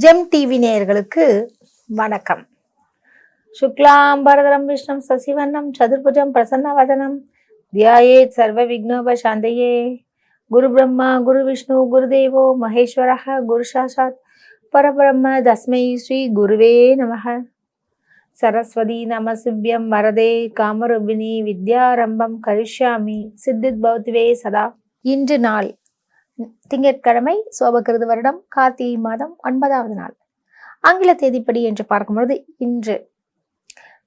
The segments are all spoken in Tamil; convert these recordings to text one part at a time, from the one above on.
ஜெம் டிவி நேயர்களுக்கு வணக்கம். சுக்லாம் பரதரம் விஷ்ணம் சசிவர்ணம் சதுர்புஜம் பிரசன்னவதனம் தியாயேத் சர்வ விக்னோபசாந்தயே. குரு பிரம்மா குரு விஷ்ணு குருதேவோ மகேஸ்வரः குரு சாட்சாத் பரபிரம்ம தஸ்மை ஸ்ரீ குருவே நமः. சரஸ்வதி நமசிவ்யம் வரதே காமரூபிணி வித்யாரம்பம் கரிஷ்யாமி சித்தித் பவத்வே சதா. இன்று நாள் திங்கட்கிழமை, சோபகிருது வருடம் கார்த்திகை மாதம் 9வது நாள். ஆங்கில தேதிப்படி என்று பார்க்கும்பொழுது இன்று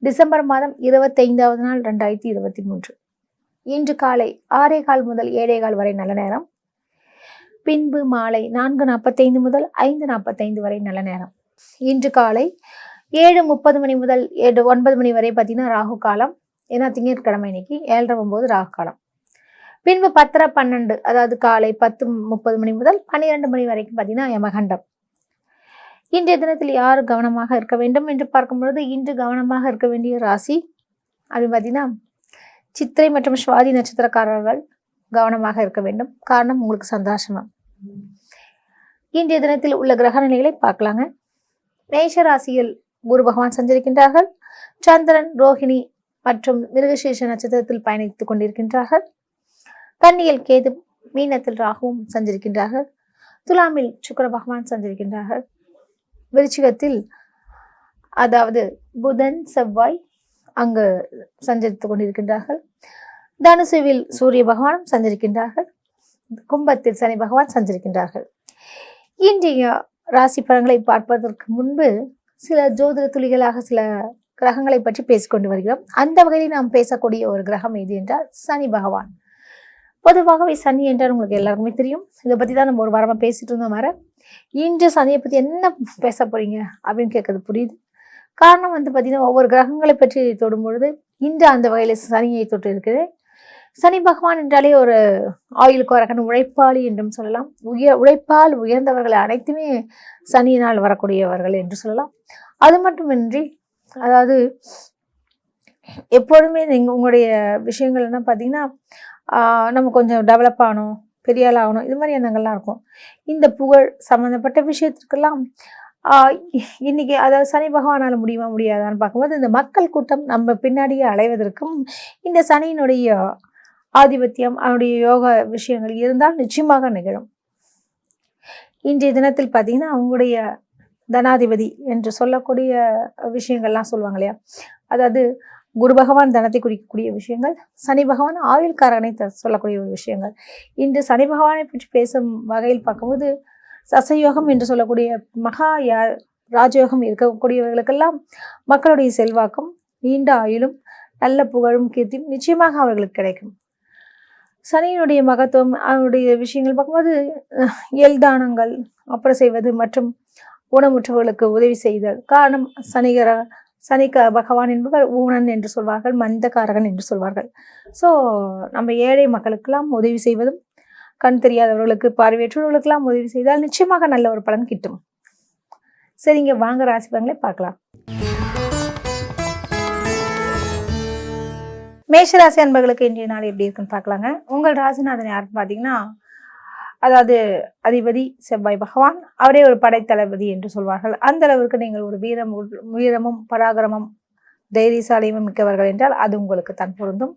டிசம்பர் மாதம் 25வது நாள் 2023. இன்று காலை 6:15 முதல் 7:15 வரை நல்ல நேரம். பின்பு மாலை 4:45 முதல் 5:45 வரை நல்ல நேரம். இன்று காலை 7:30 மணி முதல் 9 மணி வரை பார்த்தீங்கன்னா ராகு காலம். ஏன்னா திங்கட்கிழமை இன்னைக்கு 7:09 ராகு காலம். பின்பு 10:12 அதாவது காலை 10:30 மணி முதல் 12 மணி வரைக்கும் பார்த்தீங்கன்னா யமகண்டம். இன்றைய தினத்தில் யார் கவனமாக இருக்க வேண்டும் என்று பார்க்கும்பொழுது இன்று கவனமாக இருக்க வேண்டிய ராசி அப்படின்னு பார்த்தீங்கன்னா சித்திரை மற்றும் சுவாதி நட்சத்திரக்காரர்கள் கவனமாக இருக்க வேண்டும். காரணம் உங்களுக்கு சந்தோஷமா. இன்றைய தினத்தில் உள்ள கிரக நிலைகளை பார்க்கலாங்க. மேஷ ராசியில் குரு பகவான் சஞ்சரிக்கின்றார்கள். சந்திரன் ரோஹிணி மற்றும் மிருகசீர்ஷ நட்சத்திரத்தில் பயணித்துக் கொண்டிருக்கின்றார்கள். கன்னியில் கேது, மீனத்தில் ராகுவும் சஞ்சரிக்கின்றார்கள். துலாமில் சுக்கிர பகவான் சஞ்சரிக்கின்றார்கள். விருச்சிகத்தில் அதாவது புதன் செவ்வாய் அங்கு சஞ்சரித்துக் கொண்டிருக்கின்றார்கள். தனுசுவில் சூரிய பகவான் சஞ்சரிக்கின்றார்கள். கும்பத்தில் சனி பகவான் சஞ்சரிக்கின்றார்கள். இன்றைய ராசி பலன்களை பார்ப்பதற்கு முன்பு சில ஜோதிட துளிகளாக சில கிரகங்களை பற்றி பேசிக்கொண்டு வருகிறோம். அந்த வகையில் நாம் பேசக்கூடிய ஒரு கிரகம் எது என்றால் சனி பகவான். பொதுவாகவே சனி என்றால் உங்களுக்கு எல்லாருக்குமே தெரியும். இதை பற்றி தான் நம்ம ஒரு வாரமாக பேசிட்டு இருந்தோம். வர இன்று சனியை பற்றி என்ன பேச போறீங்க அப்படின்னு கேட்கறது புரியுது. காரணம் பார்த்தீங்கன்னா ஒவ்வொரு கிரகங்களை பற்றி தொடும் பொழுது இன்று அந்த வகையில் சனியை தொட்டு இருக்குது. சனி பகவான் என்றாலே ஒரு ஆயுளுக்கு வரக்கணும் உழைப்பாளி என்றும் சொல்லலாம். உழைப்பால் உயர்ந்தவர்கள் அனைத்துமே சனியினால் வரக்கூடியவர்கள் என்று சொல்லலாம். அது மட்டுமின்றி அதாவது எப்பொழுதுமே உங்களுடைய விஷயங்கள் என்ன பார்த்தீங்கன்னா நம்ம கொஞ்சம் டெவலப் ஆகணும், பெரிய ஆள் ஆகணும், இது மாதிரி எண்ணங்கள்லாம் இருக்கும். இந்த புகழ் சம்மந்தப்பட்ட விஷயத்திற்கெல்லாம் இன்னைக்கு அதாவது சனி பகவானால் முடியுமா முடியாதான்னு பார்க்கும்போது இந்த மக்கள் கூட்டம் நம்ம பின்னாடியே அலைவதற்கும் இந்த சனியினுடைய ஆதிபத்தியம் அவனுடைய யோகா விஷயங்கள் இருந்தால் நிச்சயமாக நிகழும். இன்றைய தினத்தில் பார்த்தீங்கன்னா அவங்களுடைய தனாதிபதி என்று சொல்லக்கூடிய விஷயங்கள்லாம் சொல்லுவாங்க இல்லையா, அதாவது குரு பகவான் தனத்தை குறிக்கக்கூடிய விஷயங்கள், சனி பகவான் ஆயுள்காரனை சொல்லக்கூடிய விஷயங்கள். இன்று சனி பகவானை பற்றி பேசும் வகையில் பார்க்கும்போது சசயோகம் என்று சொல்லக்கூடிய ராஜயோகம் இருக்கக்கூடியவர்களுக்கெல்லாம் மக்களுடைய செல்வாக்கும் நீண்ட ஆயுளும் நல்ல புகழும் கீர்த்தியும் நிச்சயமாக அவர்களுக்கு கிடைக்கும். சனியினுடைய மகத்துவம் அவனுடைய விஷயங்கள் பார்க்கும்போது எல்தானங்கள் அப்புறம் செய்வது மற்றும் ஊனமுற்றவர்களுக்கு உதவி செய்தல். காரணம் சனி பகவான் என்பவர் ஊனன் என்று சொல்வார்கள், மந்தகாரகன் என்று சொல்வார்கள். ஸோ நம்ம ஏழை மக்களுக்கெல்லாம் உதவி செய்வதும் கண் தெரியாதவர்களுக்கு பார்வையற்றவர்களுக்கெல்லாம் உதவி செய்தால் நிச்சயமாக நல்ல ஒரு பலன் கிட்டும். சரிங்க, வாங்க ராசி பலன்களை பார்க்கலாம். மேஷராசி அன்பர்களுக்கு இன்றைய நாள் எப்படி இருக்குன்னு பார்க்கலாங்க. உங்கள் ராசிநாதன் யாருன்னு பார்த்தீங்கன்னா அதாவது அதிபதி செவ்வாய் பகவான். அவரே ஒரு படைத்தளபதி என்று சொல்வார்கள். அந்த அளவிற்கு நீங்கள் ஒரு வீரமும் பராக்கிரமம் தைரியசாலியும் மிக்கவர்கள் என்றால் அது உங்களுக்கு தான் பொருந்தும்.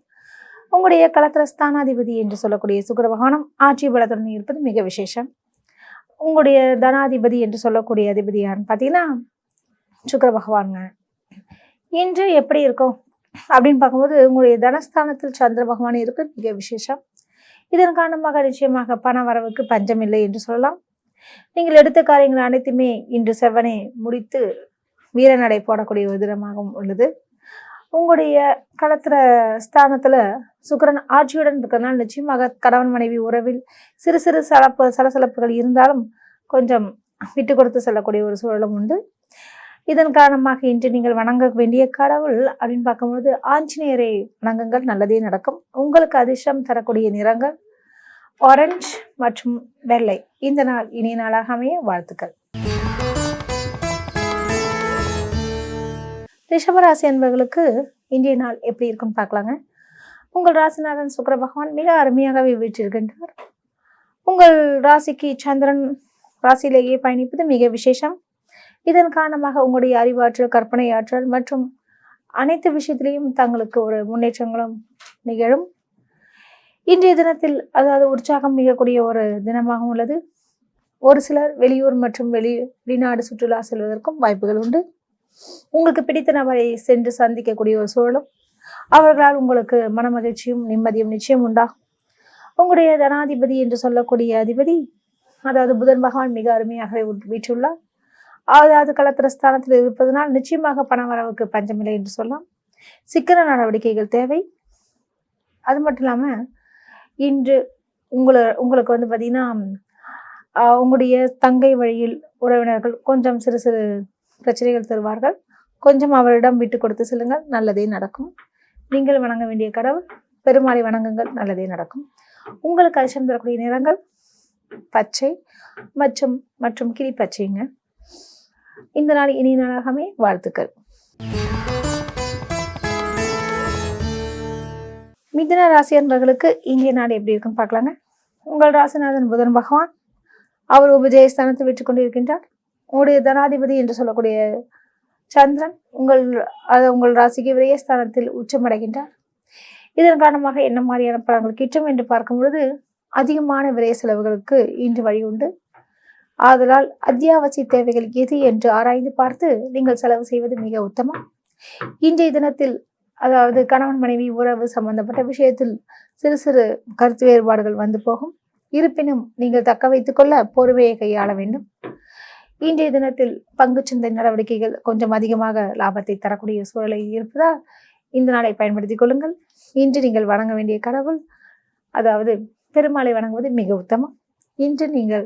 உங்களுடைய களத்திர ஸ்தானாதிபதி என்று சொல்லக்கூடிய சுக்கிர பகவானும் ஆட்சி பலத்துடன் இருப்பது மிக விசேஷம். உங்களுடைய தனாதிபதி என்று சொல்லக்கூடிய அதிபதி யாருன்னு பார்த்தீங்கன்னா சுக்கிர பகவானுங்க. இன்று எப்படி இருக்கும் அப்படின்னு பார்க்கும்போது உங்களுடைய தனஸ்தானத்தில் சந்திர பகவான் இருக்கு மிக விசேஷம். இதன் காரணமாக நிச்சயமாக பண வரவுக்கு பஞ்சம் இல்லை என்று சொல்லலாம். நீங்கள் எடுத்த காரியங்கள் அனைத்துமே இன்று செவ்வனே முடித்து வீரநடை போடக்கூடிய ஒரு தினமாகவும் உள்ளது. உங்களுடைய களத்திர ஸ்தானத்துல சுக்கிரன் ஆட்சியுடன் இருக்கிறதுனால நிச்சயமாக கணவன் மனைவி உறவில் சிறு சிறு சலசலப்புகள் இருந்தாலும் கொஞ்சம் விட்டு கொடுத்து செல்லக்கூடிய ஒரு சூழலும் உண்டு. இதன் காரணமாக இன்று நீங்கள் வணங்க வேண்டிய கடவுள் அப்படின்னு பார்க்கும்போது ஆஞ்சநேயரை வணங்குங்கள், நல்லதே நடக்கும். உங்களுக்கு அதிர்ஷ்டம் தரக்கூடிய நிறங்கள் ஆரஞ்சு மற்றும் வெள்ளை. இந்த நாள் இனிய நாளாக அமைய வாழ்த்துக்கள். ரிஷபராசி என்பவர்களுக்கு இன்றைய நாள் எப்படி இருக்குன்னு பார்க்கலாங்க. உங்கள் ராசிநாதன் சுக்கிர பகவான் மிக அருமையாகவே வீற்றிருக்கின்றார். உங்கள் ராசிக்கு சந்திரன் ராசியிலேயே பயணிப்பது மிக விசேஷம். இதன் காரணமாக உங்களுடைய அறிவாற்றல், கற்பனை ஆற்றல் மற்றும் அனைத்து விஷயத்திலையும் தங்களுக்கு ஒரு முன்னேற்றங்களும் நிகழும். இன்றைய தினத்தில் அதாவது உற்சாகம் மிகக்கூடிய ஒரு தினமாக உள்ளது. ஒரு சிலர் வெளியூர் மற்றும் வெளிநாடு சுற்றுலா செல்வதற்கும் வாய்ப்புகள் உண்டு. உங்களுக்கு பிடித்த நபரை சென்று சந்திக்கக்கூடிய ஒரு சூழலும், அவர்களால் உங்களுக்கு மன மகிழ்ச்சியும் நிம்மதியும் நிச்சயம் உண்டாகும். உங்களுடைய தனாதிபதி என்று சொல்லக்கூடிய அதிபதி அதாவது புதன் பகவான் மிக அருமையாக வீற்றுள்ளார். அதாவது கலத்திரஸ்தானத்தில் இருப்பதனால் நிச்சயமாக பண வரவுக்கு பஞ்சமில்லை என்று சொல்லலாம். சிக்கன நடவடிக்கைகள் தேவை. அது மட்டும் இல்லாம இன்று உங்களுக்கு வந்து பார்த்தீங்கன்னா உங்களுடைய தங்கை வழியில் உறவினர்கள் கொஞ்சம் சிறு சிறு பிரச்சனைகள் தருவார்கள். கொஞ்சம் அவரிடம் விட்டு கொடுத்து செல்லுங்கள், நல்லதே நடக்கும். நீங்கள் வணங்க வேண்டிய கடவுள் பெருமாளை வணங்குங்கள், நல்லதே நடக்கும். உங்களுக்கு அதிர்ஷ்டம் தரக்கூடிய நிறங்கள் பச்சை மற்றும் கிளி பச்சைங்க. இந்த நாள் இனிய நாளாகவே வாழ்த்துக்கள். மிதுன ராசி அன்பர்களுக்கு இந்திய நாடு எப்படி இருக்குன்னு பார்க்கலாங்க. உங்கள் ராசிநாதன் புதன் பகவான் அவர் உபஜயஸ்தானத்தை விட்டு கொண்டிருக்கின்றார். உங்களுடைய தனாதிபதி என்று சொல்லக்கூடிய சந்திரன் உங்கள் ராசிக்கு விரயஸ்தானத்தில் உச்சமடைகின்றார். இதன் காரணமாக என்ன மாதிரியான பலன்கள் கிட்டும் என்று பார்க்கும் பொழுது அதிகமான விரய செலவுகளுக்கு இன்று வழி உண்டு. ஆதலால் அத்தியாவசிய தேவைகள் எது என்று ஆராய்ந்து பார்த்து நீங்கள் செலவு செய்வது மிக உத்தமம். இன்றைய தினத்தில் அதாவது கணவன் மனைவி உறவு சம்பந்தப்பட்ட விஷயத்தில் சிறு சிறு கருத்து வேறுபாடுகள் வந்து போகும். இருப்பினும் நீங்கள் தக்க வைத்துக் கொள்ள பொறுமையை கையாள வேண்டும். இன்றைய தினத்தில் பங்குச்சந்தை நடவடிக்கைகள் கொஞ்சம் அதிகமாக லாபத்தை தரக்கூடிய சூழலை இருப்பதால் இந்த நாளை பயன்படுத்திக் கொள்ளுங்கள். இன்று நீங்கள் வணங்க வேண்டிய கடவுள் அதாவது பெருமாளை வணங்குவது மிக உத்தமம். இன்று நீங்கள்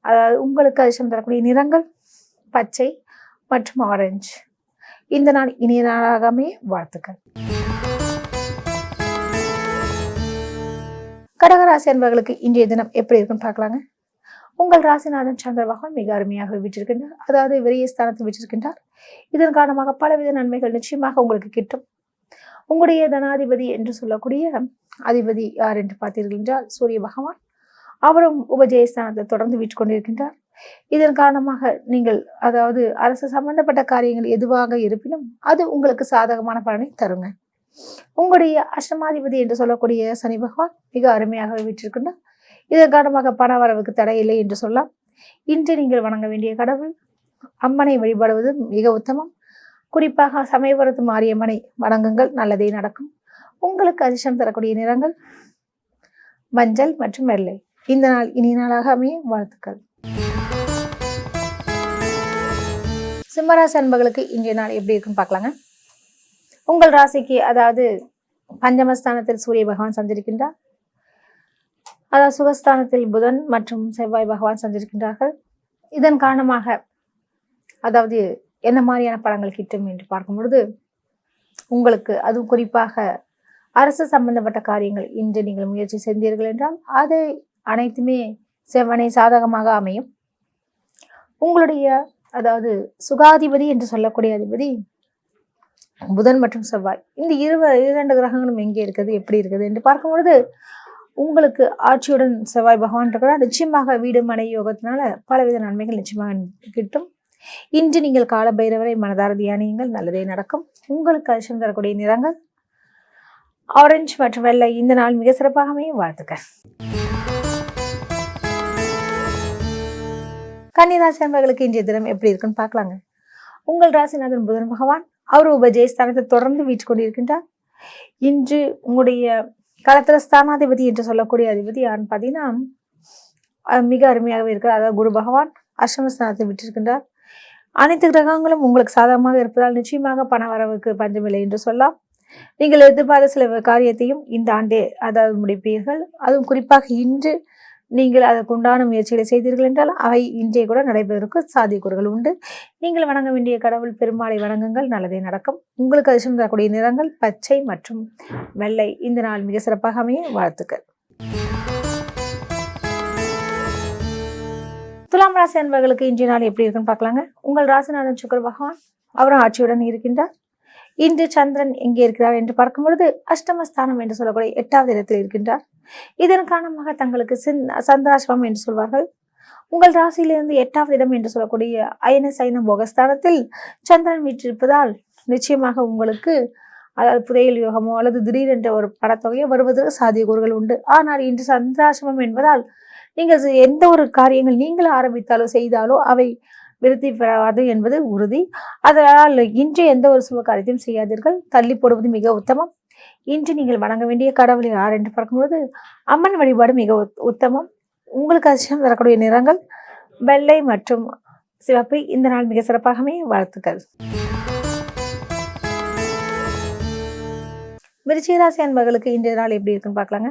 அதாவது உங்களுக்கு அதிர்ஷ்டம் தரக்கூடிய நிறங்கள் பச்சை மற்றும் ஆரஞ்சு. இந்த நாள் இனிய நாளாகவே வாழ்த்துக்கள். கடகராசி அன்பர்களுக்கு இன்றைய தினம் எப்படி இருக்குன்னு பார்க்கலாங்க. உங்கள் ராசிநாதன் சந்திர பகவான் மிக அருமையாக வீற்றிருக்கின்றார். அதாவது விரயஸ்தானத்தை வீற்றிருக்கின்றார். இதன் காரணமாக பலவித நன்மைகள் நிச்சயமாக உங்களுக்கு கிட்டும். உங்களுடைய தனாதிபதி என்று சொல்லக்கூடிய அதிபதி யார் என்று பார்த்தீர்கள் என்றால் சூரிய பகவான். அவரும் உபஜயஸ்தானத்தை தொடர்ந்து வீட்டு கொண்டிருக்கின்றார். இதன் காரணமாக நீங்கள் அதாவது அரசு சம்பந்தப்பட்ட காரியங்கள் எதுவாக இருப்பினும் அது உங்களுக்கு சாதகமான பலனை தருங்க. உங்களுடைய அஷ்டமாதிபதி என்று சொல்லக்கூடிய சனி பகவான் மிக அருமையாக வீற்றிருக்கின்றார். இதன் காரணமாக பண வரவுக்கு தடை இல்லை என்று சொல்லலாம். இன்று நீங்கள் வணங்க வேண்டிய கடவுள் அம்மனை வழிபடுவது மிக உத்தமம். குறிப்பாக சமயபுரத்து மாரியம்மனை வணங்குங்கள், நல்லதே நடக்கும். உங்களுக்கு அதிர்ஷ்டம் தரக்கூடிய நிறங்கள் மஞ்சள் மற்றும் வெள்ளை. இந்த நாள் இனிய நாளாக அமைய வாழ்த்துக்கள். சிம்மராசி அன்பர்களுக்கு இன்றைய நாள் எப்படி இருக்குன்னு பார்க்கலாங்க. உங்கள் ராசிக்கு அதாவது பஞ்சமஸ்தானத்தில் சூரிய பகவான் சஞ்சரிக்கின்றார். அதாவது சுகஸ்தானத்தில் புதன் மற்றும் செவ்வாய் பகவான் சஞ்சரிக்கின்றார்கள். இதன் காரணமாக அதாவது என்ன மாதிரியான பலன்கள் கிட்டும் என்று பார்க்கும் பொழுது உங்களுக்கு அதுவும் குறிப்பாக அரசு சம்பந்தப்பட்ட காரியங்கள் இன்று நீங்கள் முயற்சி செய்தீர்கள் என்றால் அது அனைத்துமே செவ்வனை சாதகமாக அமையும். உங்களுடைய அதாவது சுகாதிபதி என்று சொல்லக்கூடிய அதிபதி புதன் மற்றும் செவ்வாய், இந்த இரண்டு கிரகங்களும் எங்கே இருக்குது எப்படி இருக்குது என்று பார்க்கும் பொழுது உங்களுக்கு ஆட்சியுடன் செவ்வாய் பகவான் இருக்கிறார். நிச்சயமாக வீடு மனை யோகத்தினால பலவித நன்மைகள் நிச்சயமாக கிட்டும். இன்று நீங்கள் கால பைரவரை மனதார தியானியுங்கள், நல்லதே நடக்கும். உங்களுக்கு அதிர்ஷ்டம் தரக்கூடிய நிறங்கள் ஆரஞ்சு மற்றும் வெள்ளை. இந்த நாள் மிக சிறப்பாகவே வாழ்த்துக்கள். கன்னிராசி அன்பர்களுக்கு இன்றைய தினம் எப்படி இருக்குன்னு பார்க்கலாங்க. உங்கள் ராசிநாதன் புதன் பகவான் அவர் உபஜயஸ்தானத்தை தொடர்ந்து வீட்டு கொண்டிருக்கின்றார். இன்று உங்களுடைய களத்திர ஸ்தானாதிபதி என்று சொல்லக்கூடிய அதிபதி யாருன்னு பார்த்தீங்கன்னா மிக அருமையாகவே இருக்கிறார். அதாவது குரு பகவான் அஷ்டமஸ்தானத்தை விட்டிருக்கின்றார். அனைத்து கிரகங்களும் உங்களுக்கு சாதகமாக இருப்பதால் நிச்சயமாக பண வரவுக்கு பஞ்சமில்லை என்று சொல்லலாம். நீங்கள் எதிர்பார்த்த சில காரியத்தையும் இந்த ஆண்டே அதாவது முடிப்பீர்கள். அதுவும் குறிப்பாக இன்று நீங்கள் அதற்குண்டான முயற்சிகளை செய்தீர்கள் என்றால் அவை இன்றைய கூட நடைபெறுவதற்கு சாத்தியக்கூறுகள் உண்டு. நீங்கள் வணங்க வேண்டிய கடவுள் பெருமாளை வணங்குங்கள், நல்லதே நடக்கும். உங்களுக்கு அதிர்ஷ்டம் தரக்கூடிய நிறங்கள் பச்சை மற்றும் வெள்ளை. இந்த நாள் மிக சிறப்பாக அமைய வாழ்த்துக்கள். துலாம் ராசி அன்பர்களுக்கு இன்றைய நாள் எப்படி இருக்குன்னு பார்க்கலாங்க. உங்கள் ராசிநாதன் சுக்கிர பகவான் அவரும் ஆட்சியுடன் இருக்கின்றார். இன்று சந்திரன் எங்கே இருக்கிறார் என்று பார்க்கும் பொழுது அஷ்டமஸ்தானம் என்று சொல்லக்கூடிய 8வது இடத்தில் இருக்கின்றார். இதன் காரணமாக தங்களுக்கு சந்திராசிரமம் என்று சொல்வார்கள். உங்கள் ராசியிலிருந்து 8வது இடம் என்று சொல்லக்கூடிய அயன சைன போகஸ்தானத்தில் சந்திரன் வீற்றிருப்பதால் நிச்சயமாக உங்களுக்கு அதாவது புதையல் யோகமோ அல்லது திடீரென்ற ஒரு பணத்தொகையோ வருவதற்கு சாத்தியக்கூறுகள் உண்டு. ஆனால் இன்று சந்திராசிரமம் என்பதால் நீங்கள் எந்த ஒரு காரியங்கள் நீங்கள் ஆரம்பித்தாலோ செய்தாலோ அவை விருத்தி பெறாது என்பது உறுதி. அதனால் இன்று எந்த ஒரு சுப காரியத்தையும் செய்யாதீர்கள், தள்ளி போடுவது மிக உத்தமம். இன்று நீங்கள் வணங்க வேண்டிய கடவுள் யார் என்று பார்க்கும்போது அம்மன் வழிபாடு மிக உத்தமம். உங்களுக்கு அதிர்ஷ்டம் தரக்கூடிய நிறங்கள் வெள்ளை மற்றும் சிவப்பு. இந்த நாள் மிக சிறப்பாகவே வாழ்த்துக்கள். விருச்சிக ராசி அன்பர்களுக்கு இன்றைய நாள் எப்படி இருக்குன்னு பார்க்கலாங்க.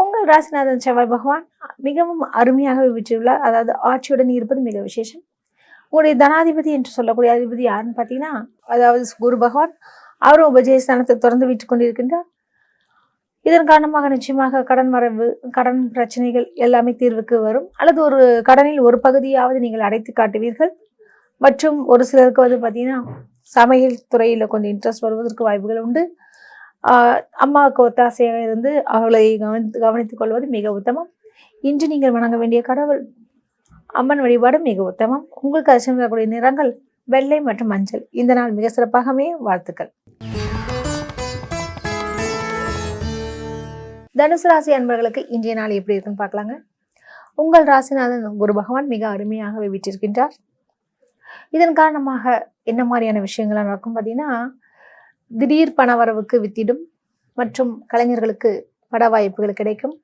உங்கள் ராசிநாதன் செவ்வாய் பகவான் மிகவும் அருமையாக வீற்றியுள்ளார். அதாவது ஆட்சியுடன் இருப்பது மிக விசேஷம். உங்களுடைய தனாதிபதி என்று சொல்லக்கூடிய அதிபதி யாருன்னு பார்த்தீங்கன்னா அதாவது குரு பகவான். அவரும் உபஜயஸ்தானத்தை தொடர்ந்து விட்டு கொண்டிருக்கின்றார். இதன் காரணமாக நிச்சயமாக கடன் வரவு, கடன் பிரச்சனைகள் எல்லாமே தீர்வுக்கு வரும். அல்லது ஒரு கடனில் ஒரு பகுதியாவது நீங்கள் அடைத்து காட்டுவீர்கள். மற்றும் ஒரு சிலருக்கு வந்து பார்த்தீங்கன்னா சமையல் துறையில் கொஞ்சம் இன்ட்ரெஸ்ட் வருவதற்கு வாய்ப்புகள் உண்டு. அம்மாவுக்கு ஒத்தாசையாக இருந்து அவர்களை கவனித்துக் கொள்வது மிக உத்தமம். இன்று நீங்கள் வணங்க வேண்டிய கடவுள் அம்மன் வழிபாடு மிக உத்தமம். உங்களுக்கு அதிர்ஷ்டம் தரக்கூடிய நிறங்கள் வெள்ளை மற்றும் மஞ்சள். இந்த நாள் மிக சிறப்பாகவே வாழ்த்துக்கள். தனுசு ராசி அன்பர்களுக்கு இன்றைய நாள் எப்படி இருக்குன்னு பார்க்கலாங்க. உங்கள் ராசிநாதன் குரு பகவான் மிக அருமையாகவே வீற்றிருக்கின்றார். இதன் காரணமாக என்ன மாதிரியான விஷயங்கள் நடக்கும் பார்த்தீங்கன்னா திடீர் பண வரவுக்கு வித்திடும் மற்றும் கலைஞர்களுக்கு பட வாய்ப்புகள் கிடைக்கும்.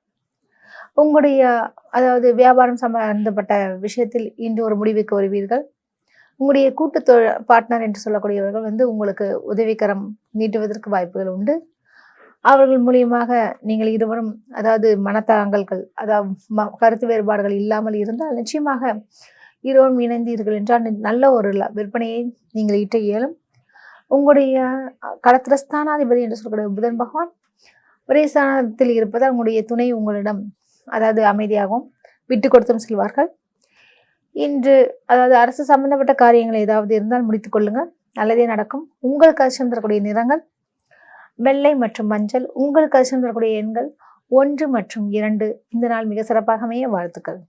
உங்களுடைய அதாவது வியாபாரம் சம்பந்தப்பட்ட விஷயத்தில் இன்று ஒரு முடிவுக்கு வருவீர்கள். உங்களுடைய கூட்டு பார்ட்னர் என்று சொல்லக்கூடியவர்கள் வந்து உங்களுக்கு உதவிக்கரம் நீட்டுவதற்கு வாய்ப்புகள் உண்டு. அவர்கள் மூலியமாக நீங்கள் இருவரும் அதாவது மனத்தாங்கல்கள் அதாவது கருத்து வேறுபாடுகள் இல்லாமல் இருந்தால் நிச்சயமாக இருவரும் இணைந்தீர்கள் என்றால் நல்ல ஒரு விற்பனையை நீங்கள் ஈட்ட இயலும். உங்களுடைய கடத்திரஸ்தானாதிபதி என்று சொல்லக்கூடிய புதன் பகவான் ஒரே ஸ்தானத்தில் இருப்பதால் உங்களுடைய துணை உங்களிடம் அதாவது அமைதியாகவும் விட்டு கொடுத்தும் செல்வார்கள். இன்று அதாவது அரசு சம்பந்தப்பட்ட காரியங்கள் ஏதாவது இருந்தால் முடித்துக் கொள்ளுங்கள், நல்லதே நடக்கும். உங்களுக்கு அதிர்ஷ்டம் தரக்கூடிய நிறங்கள் வெள்ளை மற்றும் மஞ்சள். உங்களுக்கு அதிர்ஷ்டம் தரக்கூடிய எண்கள் 1 மற்றும் 2. இந்த நாள் மிக சிறப்பாகவே வாழ்த்துக்கள்.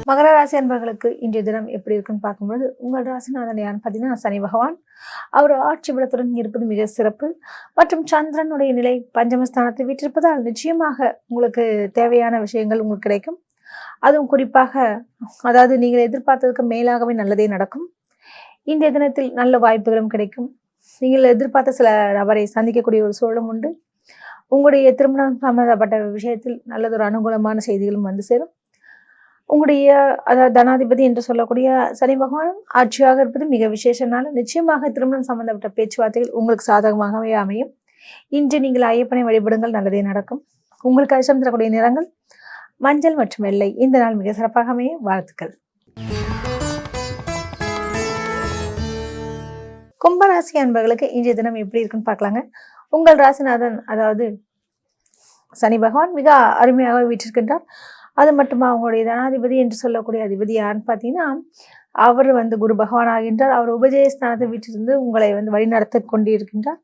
மகர ராசி அன்பர்களுக்கு இன்றைய தினம் எப்படி இருக்குன்னு பார்க்கும்போது உங்கள் ராசிநாதன் யாருன்னு பார்த்தீங்கன்னா சனி பகவான். அவர் ஆட்சி பலத்துடன் இருப்பது மிக சிறப்பு. மற்றும் சந்திரனுடைய நிலை பஞ்சமஸ்தானத்தை விட்டிருப்பதால் நிச்சயமாக உங்களுக்கு தேவையான விஷயங்கள் உங்களுக்கு கிடைக்கும். அதுவும் குறிப்பாக அதாவது நீங்கள் எதிர்பார்த்ததுக்கு மேலாகவே நல்லதே நடக்கும். இன்றைய தினத்தில் நல்ல வாய்ப்புகளும் கிடைக்கும். நீங்கள் எதிர்பார்த்த சில நபரை சந்திக்கக்கூடிய ஒரு சூழலும் உண்டு. உங்களுடைய திருமணம் சம்பந்தப்பட்ட விஷயத்தில் நல்லதொரு அனுகூலமான செய்திகளும் வந்து சேரும். உங்களுடைய அதாவது தனாதிபதி என்று சொல்லக்கூடிய சனி பகவானும் ஆட்சியாக இருப்பது மிக விசேஷனால நிச்சயமாக திருமணம் சம்பந்தப்பட்ட பேச்சுவார்த்தைகள் உங்களுக்கு சாதகமாகவே அமையும். இன்று நீங்கள் ஐயப்பனை வழிபடுங்கள், நல்லதே நடக்கும். உங்களுக்கு அதிர்ஷ்டம் தரக்கூடிய நிறங்கள் மஞ்சள் மற்றும் வெள்ளை. இந்த நாள் மிக சிறப்பாகவே வாழ்த்துக்கள். கும்பராசி அன்பர்களுக்கு இன்றைய தினம் எப்படி இருக்குன்னு பார்க்கலாங்க. உங்கள் ராசிநாதன் அதாவது சனி பகவான் மிக அருமையாக வீற்றிருக்கின்றார். அது மட்டுமா அவங்களுடைய தனாதிபதி என்று சொல்லக்கூடிய அதிபதி யாருன்னு பார்த்தீங்கன்னா அவர் வந்து குரு பகவான் ஆகின்றார். அவர் உபஜயஸ்தானத்தை வீட்டிலிருந்து உங்களை வந்து வழிநடத்த கொண்டிருக்கின்றார்.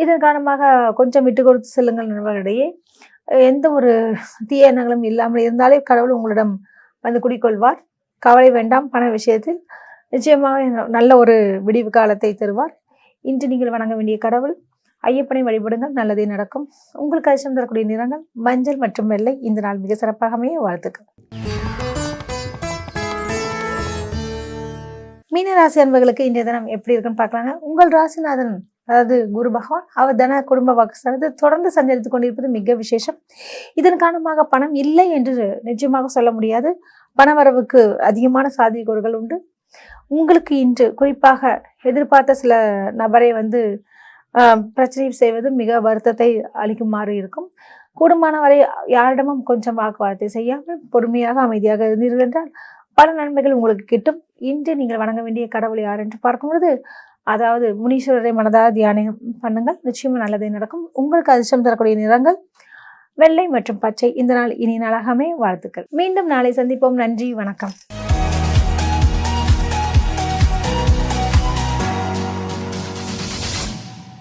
இதன் காரணமாக கொஞ்சம் விட்டு கொடுத்து செல்லுங்கள் நண்பர்களிடையே. எந்த ஒரு தீய எண்ணங்களும் இல்லாமல் இருந்தாலே கடவுள் உங்களிடம் வந்து குடிக்கொள்வார். கவலை வேண்டாம். பண விஷயத்தில் நிச்சயமாக நல்ல ஒரு விடிவு காலத்தை தருவார். இன்று நீங்கள் வணங்க வேண்டிய கடவுள் ஐயப்பனை வழிபடுங்கள், நல்லதே நடக்கும். உங்களுக்கு அதிர்ஷ்டம் தரக்கூடிய நிறங்கள் மஞ்சள் மற்றும் வெள்ளை. இந்த நாள் மிக சிறப்பாகவே வாழ்த்துக்கள். மீன ராசி அன்பர்களுக்கு இன்றைய தினம் எப்படி இருக்குன்னு பார்க்கலாங்க. உங்கள் ராசிநாதன் அதாவது குரு பகவான் அவர் தன குடும்ப வாக்குஸ்தானத்தை தொடர்ந்து சஞ்சரித்துக் கொண்டிருப்பது மிக விசேஷம். இதன் காரணமாக பணம் இல்லை என்று நிச்சயமாக சொல்ல முடியாது. பணவரவுக்கு அதிகமான சாத்தியக்கூறுகள் உண்டு. உங்களுக்கு இன்று குறிப்பாக எதிர்பார்த்த சில நபரை வந்து பிரச்சனை செய்வது மிக வருத்தத்தை அளிக்குமாறு இருக்கும். கூடுமான வரை யாரிடமும் கொஞ்சம் வாக்குவாதத்தை செய்யாமல் பொறுமையாக அமைதியாக இருந்தீர்கள் என்றால் பல நன்மைகள் உங்களுக்கு கிட்டும். இன்று நீங்கள் வணங்க வேண்டிய கடவுள் யார் என்று பார்க்கும்பொழுது அதாவது முனீஸ்வரரை மனதாக தியானம் பண்ணுங்கள், நிச்சயமா நல்லதே நடக்கும். உங்களுக்கு அதிர்ஷ்டம் தரக்கூடிய நிறங்கள் வெள்ளை மற்றும் பச்சை. இந்த நாள் இனி நாளாகவே வாழ்த்துக்கள். மீண்டும் நாளை சந்திப்போம். நன்றி, வணக்கம்.